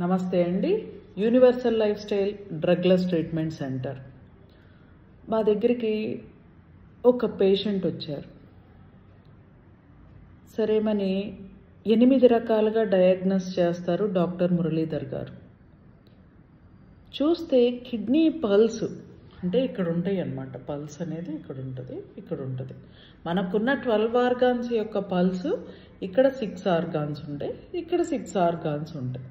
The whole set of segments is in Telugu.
నమస్తే అండి. Universal life style drugless treatment centre. మా దగ్గరికి ఒక పేషెంట్ వచ్చారు. సరేమని 8 రకాలుగా డయాగ్నోస్ చేస్తారు డాక్టర్ మురళీధర్ గారు. చూస్తే కిడ్నీ పల్స్ అంటే ఇక్కడ ఉంటాయి అన్నమాట. పల్స్ అనేది ఇక్కడ ఉంటుంది. మనకున్న 12 ఆర్గాన్స్ యొక్క పల్స్ ఇక్కడ 6 ఆర్గాన్స్ ఉంటాయి, ఇక్కడ 6 ఆర్గాన్స్ ఉంటాయి.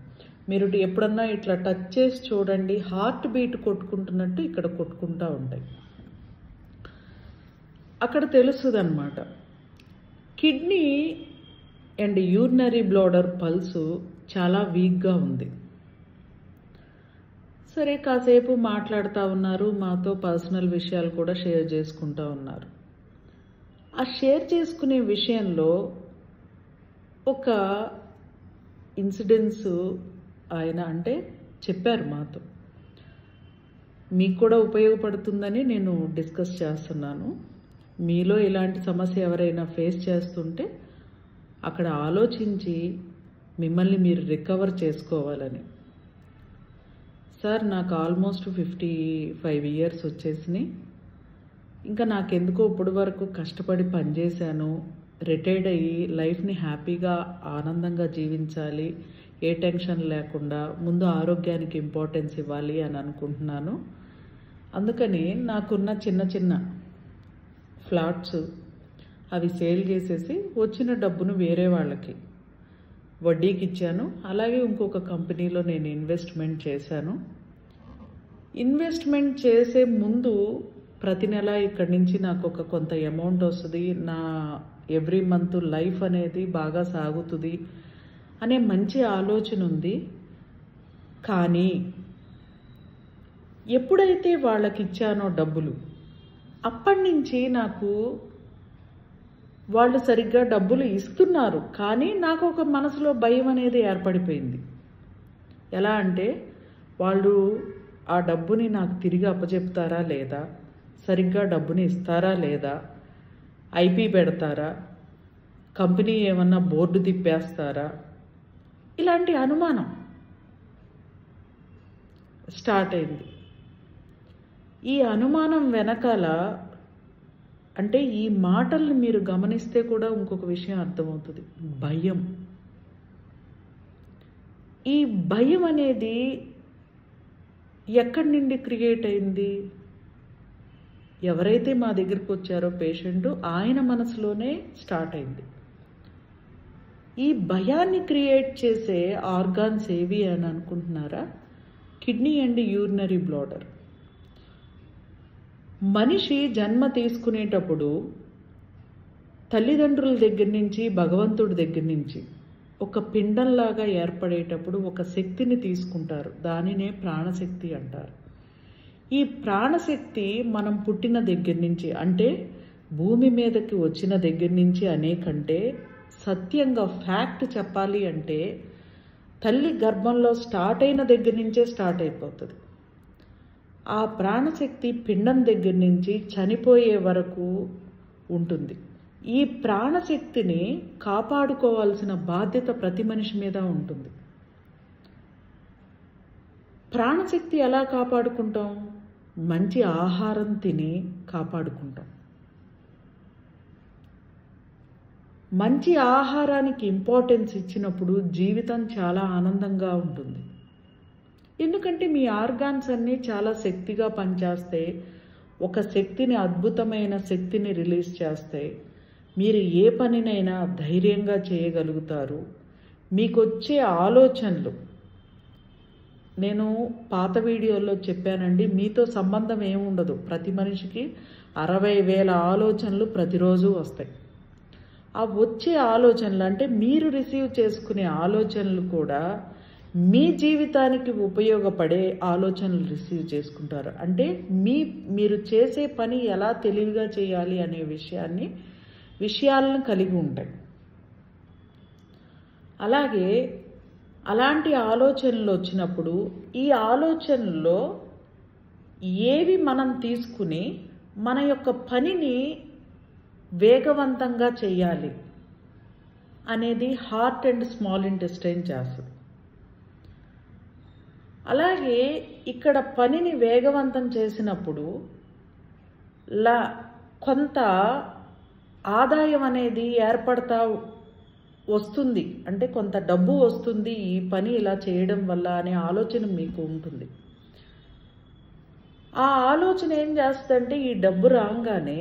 మీరు ఎప్పుడన్నా ఇట్లా టచ్ చేసి చూడండి, హార్ట్ బీట్ కొట్టుకుంటున్నట్టు ఇక్కడ కొట్టుకుంటూ ఉంటాయి. అక్కడ తెలుస్తుంది అన్నమాట. Kidney and urinary bladder pulse చాలా వీక్గా ఉంది. సరే, కాసేపు మాట్లాడుతూ ఉన్నారు, మాతో పర్సనల్ విషయాలు కూడా షేర్ చేసుకుంటూ ఉన్నారు. ఆ షేర్ చేసుకునే విషయంలో ఒక ఇన్సిడెన్స్ ఆయన అంటే చెప్పారు మాతో. మీకు కూడా ఉపయోగపడుతుందని నేను డిస్కస్ చేస్తున్నాను. మీలో ఇలాంటి సమస్య ఎవరైనా ఫేస్ చేస్తుంటే అక్కడ ఆలోచించి మిమ్మల్ని మీరు రికవర్ చేసుకోవాలని. సార్, నాకు ఆల్మోస్ట్ 55 ఇయర్స్ వచ్చేసినాయి. ఇంకా నాకెందుకో ఇప్పటి వరకు కష్టపడి పనిచేశాను, రిటైర్డ్ అయ్యి లైఫ్ని హ్యాపీగా ఆనందంగా జీవించాలి, ఏ టెన్షన్ లేకుండా, ముందు ఆరోగ్యానికి ఇంపార్టెన్స్ ఇవ్వాలి అని అనుకుంటున్నాను. అందుకని నాకున్న చిన్న ఫ్లాట్స్ అవి సేల్ చేసేసి వచ్చిన డబ్బును వేరే వాళ్ళకి వడ్డీకి ఇచ్చాను. అలాగే ఇంకొక కంపెనీలో నేను ఇన్వెస్ట్మెంట్ చేశాను. ఇన్వెస్ట్మెంట్ చేసే ముందు ప్రతి నెల ఇక్కడి నుంచి నాకు ఒక కొంత అమౌంట్ వస్తుంది, నా ఎవ్రీ మంత్ లైఫ్ అనేది బాగా సాగుతుంది అనే మంచి ఆలోచన ఉంది. కానీ ఎప్పుడైతే వాళ్ళకి ఇచ్చానో డబ్బులు, అప్పటి నుంచి నాకు వాళ్ళు సరిగ్గా డబ్బులు ఇస్తున్నారు, కానీ నాకు ఒక మనసులో భయం అనేది ఏర్పడిపోయింది. ఎలా అంటే, వాళ్ళు ఆ డబ్బుని నాకు తిరిగి అప్పచెప్తారా లేదా, సరిగ్గా డబ్బుని ఇస్తారా లేదా, ఐపీ పెడతారా, కంపెనీ ఏమన్నా బోర్డు తిప్పేస్తారా, ఇలాంటి అనుమానం స్టార్ట్ అయింది. ఈ అనుమానం వెనకాల అంటే ఈ మాటల్ని మీరు గమనిస్తే కూడా ఇంకొక విషయం అర్థమవుతుంది, భయం. ఈ భయం అనేది ఎక్కడి నుండి క్రియేట్ అయింది? ఎవరైతే మా దగ్గరికి వచ్చారో పేషెంట్, ఆయన మనసులోనే స్టార్ట్ అయింది. ఈ భయాన్ని క్రియేట్ చేసే ఆర్గాన్స్ ఏవి అని అనుకుంటున్నారా? Kidney and urinary bladder. మనిషి జన్మ తీసుకునేటప్పుడు తల్లిదండ్రుల దగ్గర నుంచి, భగవంతుడి దగ్గర నుంచి ఒక పిండంలాగా ఏర్పడేటప్పుడు ఒక శక్తిని తీసుకుంటారు, దానినే ప్రాణశక్తి అంటారు. ఈ ప్రాణశక్తి మనం పుట్టిన దగ్గర నుంచి, అంటే భూమి మీదకి వచ్చిన దగ్గర నుంచి అనేకంటే సత్యంగా ఫ్యాక్ట్ చెప్పాలి అంటే తల్లి గర్భంలో స్టార్ట్ అయిన దగ్గర నుంచే స్టార్ట్ అయిపోతుంది. ఆ ప్రాణశక్తి పిండం దగ్గర నుంచి చనిపోయే వరకు ఉంటుంది. ఈ ప్రాణశక్తిని కాపాడుకోవాల్సిన బాధ్యత ప్రతి మనిషి మీద ఉంటుంది. ప్రాణశక్తి ఎలా కాపాడుకుంటాం? మంచి ఆహారం తిని కాపాడుకుంటాం. మంచి ఆహారానికి ఇంపార్టెన్స్ ఇచ్చినప్పుడు జీవితం చాలా ఆనందంగా ఉంటుంది. ఎందుకంటే మీ ఆర్గాన్స్ అన్నీ చాలా శక్తిగా పనిచేస్తాయి. ఒక శక్తిని, అద్భుతమైన శక్తిని రిలీజ్ చేస్తాయి. మీరు ఏ పనినైనా ధైర్యంగా చేయగలుగుతారు. మీకు వచ్చే ఆలోచనలు, నేను పాత వీడియోలో చెప్పానండి, మీతో సంబంధం ఏముండదు. ప్రతి మనిషికి 60,000 ఆలోచనలు ప్రతిరోజు వస్తాయి. ఆ వచ్చే ఆలోచనలు అంటే మీరు రిసీవ్ చేసుకునే ఆలోచనలు కూడా మీ జీవితానికి ఉపయోగపడే ఆలోచనలు రిసీవ్ చేసుకుంటారు. అంటే మీరు చేసే పని ఎలా తెలివిగా చేయాలి అనే విషయాలను కలిగి ఉంటాయి. అలాగే అలాంటి ఆలోచనలు వచ్చినప్పుడు ఈ ఆలోచనల్లో ఏవి మనం తీసుకుని మన యొక్క పనిని వేగవంతంగా చేయాలి అనేది హార్ట్ అండ్ స్మాల్ ఇంటెస్టైన్ చేస్తుంది. అలాగే ఇక్కడ పనిని వేగవంతం చేసినప్పుడు కొంత ఆదాయం అనేది ఏర్పడతా వస్తుంది, అంటే కొంత డబ్బు వస్తుంది ఈ పని ఇలా చేయడం వల్ల అనే ఆలోచన మీకు ఉంటుంది. ఆ ఆలోచన ఏం చేస్తుందంటే ఈ డబ్బు రాగానే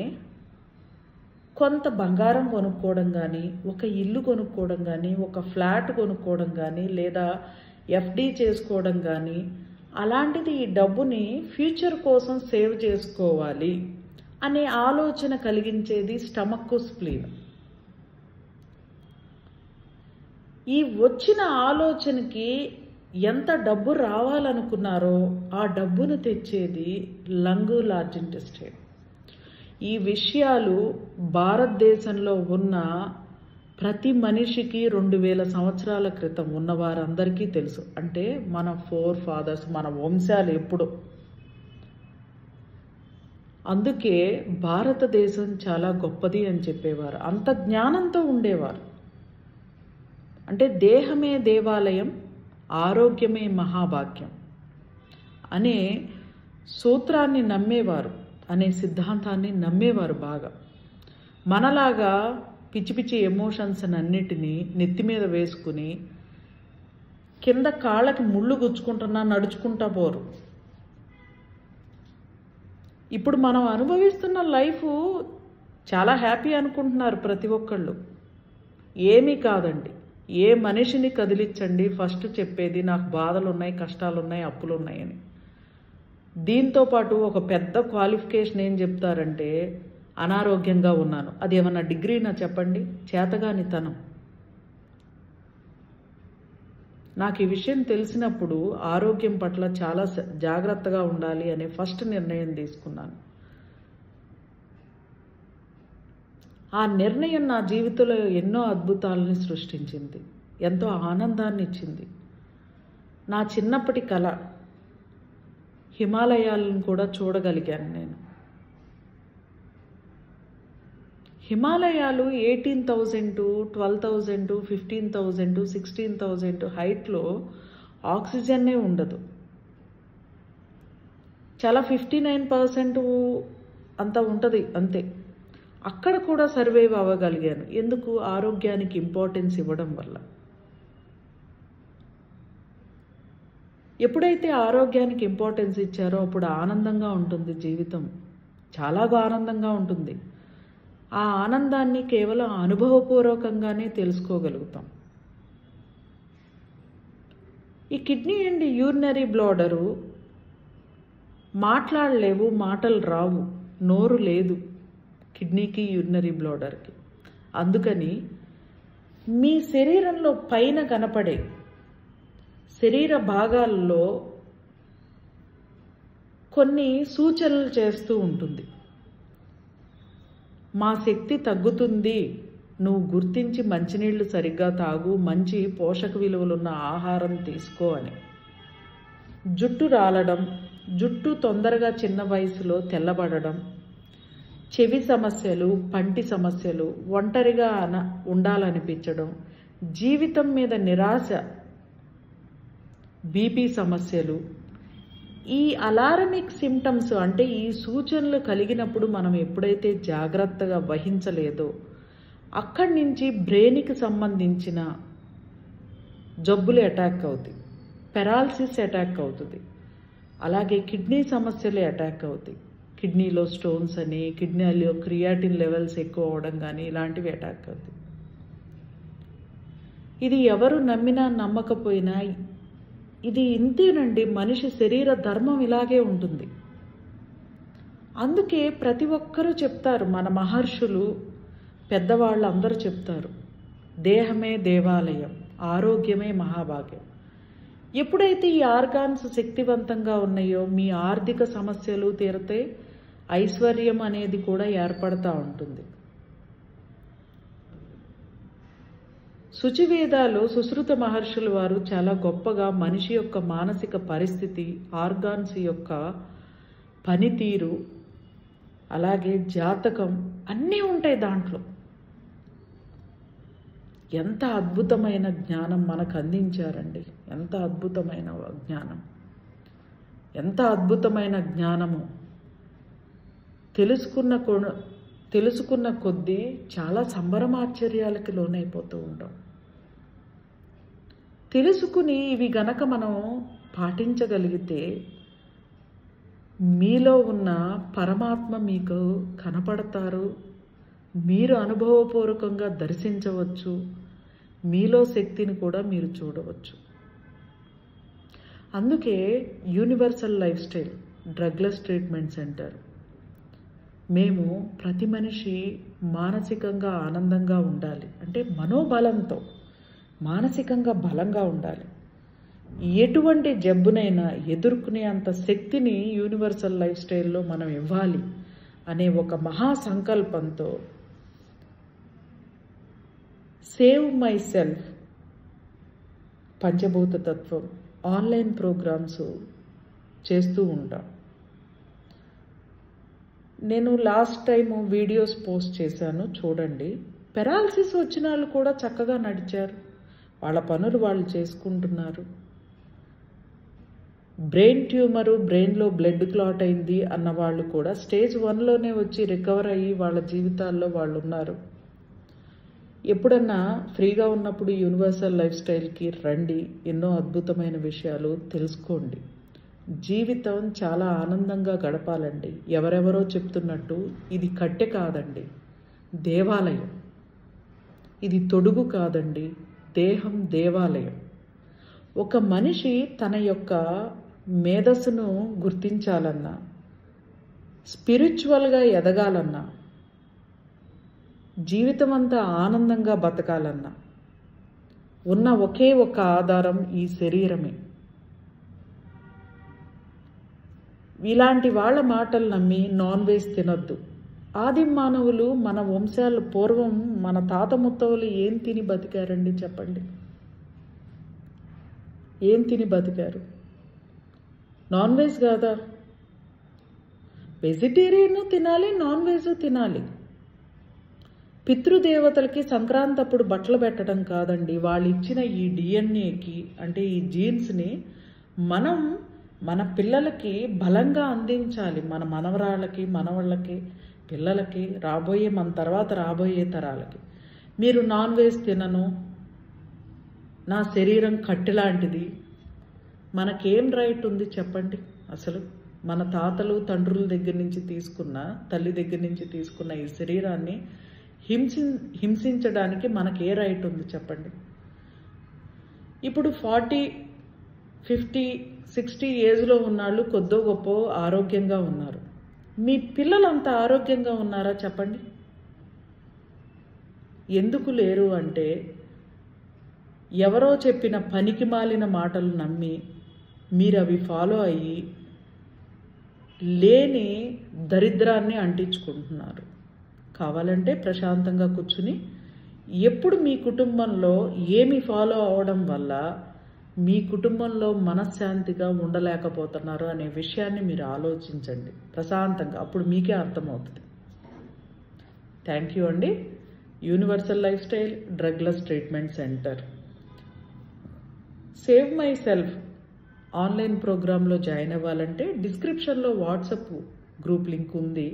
కొంత బంగారం కొనుక్కోవడం కానీ, ఒక ఇల్లు కొనుక్కోవడం కానీ, ఒక ఫ్లాట్ కొనుక్కోవడం కానీ, లేదా ఎఫ్డి చేసుకోవడం కానీ, అలాంటిది ఈ డబ్బుని ఫ్యూచర్ కోసం సేవ్ చేసుకోవాలి అనే ఆలోచన కలిగించేది స్టమక్ స్ప్లీన్. ఈ వచ్చిన ఆలోచనకి ఎంత డబ్బు రావాలనుకున్నారో ఆ డబ్బును తెచ్చేది లంగ్, లార్జ్ ఇంటెస్టైన్. ఈ విషయాలు భారతదేశంలో ఉన్న ప్రతి మనిషికి 2000 సంవత్సరాల క్రితం ఉన్న వారందరికీ తెలుసు. అంటే మన ఫోర్ ఫాదర్స్, మన వంశాలు ఎప్పుడు. అందుకే భారతదేశం చాలా గొప్పది అని చెప్పేవారు, అంత జ్ఞానంతో ఉండేవారు. అంటే దేహమే దేవాలయం, ఆరోగ్యమే మహాభాగ్యం అనే సూత్రాన్ని నమ్మేవారు, అనే సిద్ధాంతాన్ని నమ్మేవారు బాగా. మనలాగా పిచ్చి పిచ్చి ఎమోషన్స్ అన్నిటినీ నెత్తి మీద వేసుకుని కింద కాళ్ళకి ముళ్ళు గుచ్చుకుంటున్నా నడుచుకుంటా పోరు. ఇప్పుడు మనం అనుభవిస్తున్న లైఫ్ చాలా హ్యాపీ అనుకుంటున్నారు ప్రతి ఒక్కళ్ళు. ఏమీ కాదండి. ఏ మనిషిని కదిలించండి ఫస్ట్ చెప్పేది నాకు బాధలు ఉన్నాయి, కష్టాలు ఉన్నాయి, అప్పులు ఉన్నాయని. దీంతోపాటు ఒక పెద్ద క్వాలిఫికేషన్ ఏం చెప్తారంటే అనారోగ్యంగా ఉన్నాను. అది ఏమన్నా డిగ్రీనా చెప్పండి? చేతగానితనం. నాకు ఈ విషయం తెలిసినప్పుడు ఆరోగ్యం పట్ల చాలా జాగ్రత్తగా ఉండాలి అనే ఫస్ట్ నిర్ణయం తీసుకున్నాను. ఆ నిర్ణయం నా జీవితంలో ఎన్నో అద్భుతాలని సృష్టించింది, ఎంతో ఆనందాన్ని ఇచ్చింది. నా చిన్నప్పటి కల హిమాలయాలను కూడా చూడగలిగాను నేను. హిమాలయాలు 18,000, 12,000, 15,000, 16,000 హైట్లో ఆక్సిజన్నే ఉండదు. చాలా 59% అంత ఉంటుంది అంతే. అక్కడ కూడా సర్వైవ్ అవ్వగలిగాను. ఎందుకు? ఆరోగ్యానికి ఇంపార్టెన్స్ ఇవ్వడం వల్ల. ఎప్పుడైతే ఆరోగ్యానికి ఇంపార్టెన్స్ ఇచ్చారో అప్పుడు ఆనందంగా ఉంటుంది జీవితం, చాలా ఆనందంగా ఉంటుంది. ఆ ఆనందాన్ని కేవలం అనుభవపూర్వకంగానే తెలుసుకోగలుగుతాం. ఈ కిడ్నీ అండ్ యూరినరీ బ్లాడరు మాట్లాడలేవు, మాటలు రావు, నోరు లేదు కిడ్నీకి, యూరినరీ బ్లాడర్కి. అందుకని మీ శరీరంలో పైన కనపడే శరీర భాగాల్లో కొన్ని సూచనలు చేస్తూ ఉంటుంది. మా శక్తి తగ్గుతుంది, నువ్వు గుర్తించి మంచినీళ్ళు సరిగ్గా తాగు, మంచి పోషక విలువలున్న ఆహారం తీసుకో అని. జుట్టు రాలడం, జుట్టు తొందరగా చిన్న వయసులో తెల్లబడడం, చెవి సమస్యలు, పంటి సమస్యలు, ఒంటరిగా ఉండాలనిపించడం, జీవితం మీద నిరాశ, బీపీ సమస్యలు. ఈ అలారమిక్ సిమ్టమ్స్ అంటే ఈ సూచనలు కలిగినప్పుడు మనం ఎప్పుడైతే జాగ్రత్తగా వహించలేదో అక్కడి నుంచి బ్రెయిన్కి సంబంధించిన జబ్బులు అటాక్ అవుతాయి, పెరాలసిస్ అటాక్ అవుతుంది, అలాగే కిడ్నీ సమస్యలు అటాక్ అవుతాయి. కిడ్నీలో స్టోన్స్ అని, కిడ్నీలో క్రియాటిన్ లెవెల్స్ ఎక్కువ అవడం కానీ ఇలాంటివి అటాక్ అవుతాయి. ఇది ఎవరు నమ్మినా నమ్మకపోయినా ఇది ఇంతేనండి, మనిషి శరీర ధర్మం ఇలాగే ఉంటుంది. అందుకే ప్రతి ఒక్కరూ చెప్తారు, మన మహర్షులు పెద్దవాళ్ళు అందరూ చెప్తారు, దేహమే దేవాలయం, ఆరోగ్యమే మహాభాగ్యం. ఎప్పుడైతే ఈ ఆర్గాన్స్ శక్తివంతంగా ఉన్నాయో మీ ఆర్థిక సమస్యలు తీరితే ఐశ్వర్యం అనేది కూడా ఏర్పడతా ఉంటుంది. శుచివేదాలు సుశ్రుత మహర్షుల వారు చాలా గొప్పగా మనిషి యొక్క మానసిక పరిస్థితి, ఆర్గాన్స్ యొక్క పనితీరు, అలాగే జాతకం అన్నీ ఉంటాయి దాంట్లో. ఎంత అద్భుతమైన జ్ఞానం మనకు అందించారండి, ఎంత అద్భుతమైన జ్ఞానం. ఎంత అద్భుతమైన జ్ఞానము! తెలుసుకున్న కొద్దీ చాలా సంబరమాశ్చర్యాలకి లోనైపోతూ ఉంటాం. తెలుసుకుని ఇవి గనక మనం పాటించగలిగితే మీలో ఉన్న పరమాత్మ మీకు కనపడతారు, మీరు అనుభవపూర్వకంగా దర్శించవచ్చు, మీలో శక్తిని కూడా మీరు చూడవచ్చు. అందుకే universal life style drugless treatment centre మేము ప్రతి మనిషి మానసికంగా ఆనందంగా ఉండాలి అంటే మనోబలంతో మానసికంగా బలంగా ఉండాలి, ఎటువంటి జబ్బునైనా ఎదుర్కొనే అంత శక్తిని యూనివర్సల్ లైఫ్ స్టైల్లో మనం ఇవ్వాలి అనే ఒక మహా సంకల్పంతో సేవ్ మై సెల్ఫ్ పంచభూత తత్వం ఆన్లైన్ ప్రోగ్రామ్స్ చేస్తూ ఉంటాం. నేను లాస్ట్ టైం వీడియోస్ పోస్ట్ చేశాను, చూడండి. పెరాలసిస్ వచ్చిన వాళ్ళు కూడా చక్కగా నడిచారు, వాళ్ళ పనులు వాళ్ళు చేసుకుంటున్నారు. బ్రెయిన్ ట్యూమరు, బ్రెయిన్లో బ్లడ్ క్లాట్ అయింది అన్న వాళ్ళు కూడా స్టేజ్ 1లోనే వచ్చి రికవర్ అయ్యి వాళ్ళ జీవితాల్లో వాళ్ళు ఉన్నారు. ఎప్పుడన్నా ఫ్రీగా ఉన్నప్పుడు యూనివర్సల్ లైఫ్ స్టైల్కి రండి, ఎన్నో అద్భుతమైన విషయాలు తెలుసుకోండి. జీవితం చాలా ఆనందంగా గడపాలండి. ఎవరెవరో చెప్తున్నట్టు ఇది కట్టె కాదండి, దేవాలయం. ఇది తొడుగు కాదండి, దేహం దేవాలయం. ఒక మనిషి తన యొక్క మేధస్సును గుర్తించాలన్నా, స్పిరిచువల్గా ఎదగాలన్నా, జీవితం అంతా ఆనందంగా బతకాలన్నా ఉన్న ఒకే ఒక ఆధారం ఈ శరీరమే. ఇలాంటి వాళ్ళ మాటలు నమ్మి నాన్ వెజ్ తినొద్దు. ఆది మానవులు మన వంశాలు పూర్వం మన తాత ముత్తవులు ఏం తిని బతికారండి చెప్పండి? ఏం తిని బతికారు? నాన్ వెజ్ కాదా? వెజిటేరియన్ తినాలి, నాన్ వెజ్ తినాలి. పితృదేవతలకి సంక్రాంతి అప్పుడు బట్టలు పెట్టడం కాదండి, వాళ్ళు ఇచ్చిన ఈ డిఎన్ఏకి అంటే ఈ జీన్స్ని మనం మన పిల్లలకి బలంగా అందించాలి. మన మనవరాళ్ళకి, మనవాళ్ళకి, పిల్లలకి, మన తర్వాత రాబోయే తరాలకి. మీరు నాన్ వెజ్ తినను, నా శరీరం కట్టెలాంటిది, మనకేం రైట్ ఉంది చెప్పండి? అసలు మన తాతలు తండ్రుల దగ్గర నుంచి తీసుకున్న, తల్లి దగ్గర నుంచి తీసుకున్న ఈ శరీరాన్ని హింసించడానికి మనకే రైట్ ఉంది చెప్పండి? ఇప్పుడు 40, 50, 60 ఏజ్లో ఉన్నాళ్ళు కొద్దో గొప్ప ఆరోగ్యంగా ఉన్నారు. మీ పిల్లలంతా ఆరోగ్యంగా ఉన్నారా చెప్పండి? ఎందుకు లేరు అంటే ఎవరో చెప్పిన పనికి మాలిన మాటలు నమ్మి మీరు అవి ఫాలో అయ్యి లేని దరిద్రాన్ని అంటించుకుంటున్నారు. కావాలంటే ప్రశాంతంగా కూర్చుని ఎప్పుడు మీ కుటుంబంలో ఏమి ఫాలో అవడం వల్ల మీ కుటుంబంలో మనశ్శాంతిగా ఉండలేకపోతున్నారు అనే విషయాన్ని మీరు ఆలోచించండి ప్రశాంతంగా, అప్పుడు మీకే అర్థమవుతుంది. థ్యాంక్ యూ అండి. Universal life style drugless treatment centre. Save my self online ప్రోగ్రాంలో జాయిన్ అవ్వాలంటే డిస్క్రిప్షన్లో వాట్సాప్ గ్రూప్ లింక్ ఉంది,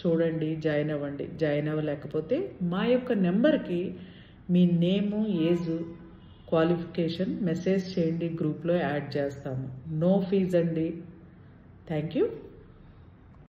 చూడండి, జాయిన్ అవ్వండి. జాయిన్ అవ్వలేకపోతే మా యొక్క నెంబర్కి మీ నేము, ఏజ్, క్వాలిఫికేషన్ మెసేజ్ చేయండి, గ్రూప్లో యాడ్ చేస్తాము. నో ఫీజ్ అండి. Thank you.